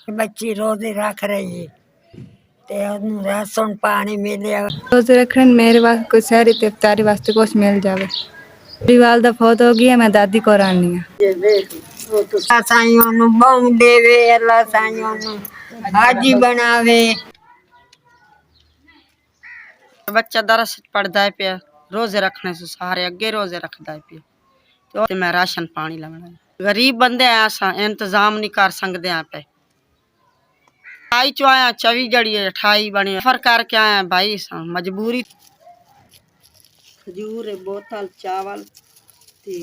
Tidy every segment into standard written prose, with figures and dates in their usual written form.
बच्ची रोजे रख रही है ते ओनू राशन पानी मिले। रोजे रखने मेरे वास्ते कोई सहरी ते इफ्तारी वास्ते कुछ मिल जावे। दीवाल दा फौत हो गया, मैं दादी को रानी है। साईं ओनू बहु देवे, अल्लाह साईं ओनू हाजी बनावे। बच्चा दरस पढ़दा है पिया, रोजे रखने से सारे अगे रोजे रखदा है पिया ते मैं राशन पानी लवना। गरीब बंदे हैं, असा इंतजाम नहीं कर सकते हैं पे। 28 चो आया 24 जड़ी 28 बने सफर करके आया भाई, मजबूरी। खजूर बोतल चावल ते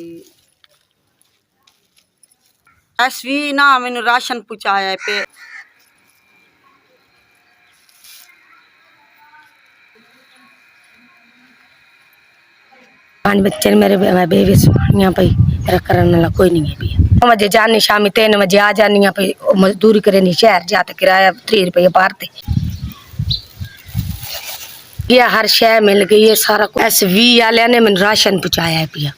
असवी ना मैनू राशन पहुँचाया पे। पांच बच्चे मेरे बेबी यहाँ पे मेरा करने वाला कोई नहीं है भी। 9 बजे जानी, शामी 3 बजे आ जानी पे। मजदूरी करे नहीं, शहर जाते किराया 3 रुपये भरते। ये हर शय मिल गई है, सारा कुछ। SV वाले ने मैंने राशन पहुँचाया है पिया।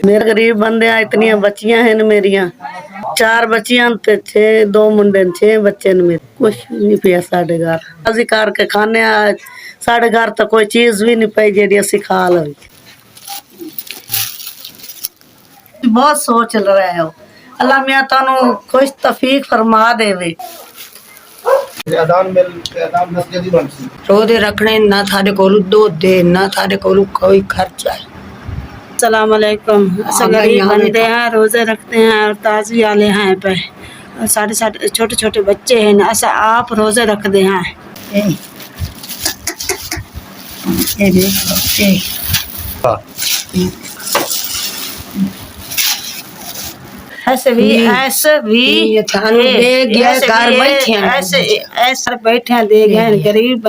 मेरे गरीब बंदे इतनी बच्चियां हैं मेरिया, 4 बच्चियां ते 2 मुंडे 6 बच्चे ने। मेरे कुछ नहीं पिया साढ़े घर। असी करके खाने साढ़े घर तो कोई चीज भी नहीं पाई जी असी खा लो। बहुत सोच रहे हो, अल्लाह मियां तानू खुश तफीक फरमा देवे। रोजे रखने ना थारे कोलू दूध दे, ना थारे कोलू कोई खर्चा है। अस्सलाम वालेकुम। गरीब बंदे हैं, रोजे रखते हैं और ताजी वाले हैं पे। साढ़े छोटे छोटे बच्चे हैं, ऐसा आप रोजे रखते हैं। ऐसे भी ऐसे बैठे दे गए गरीब।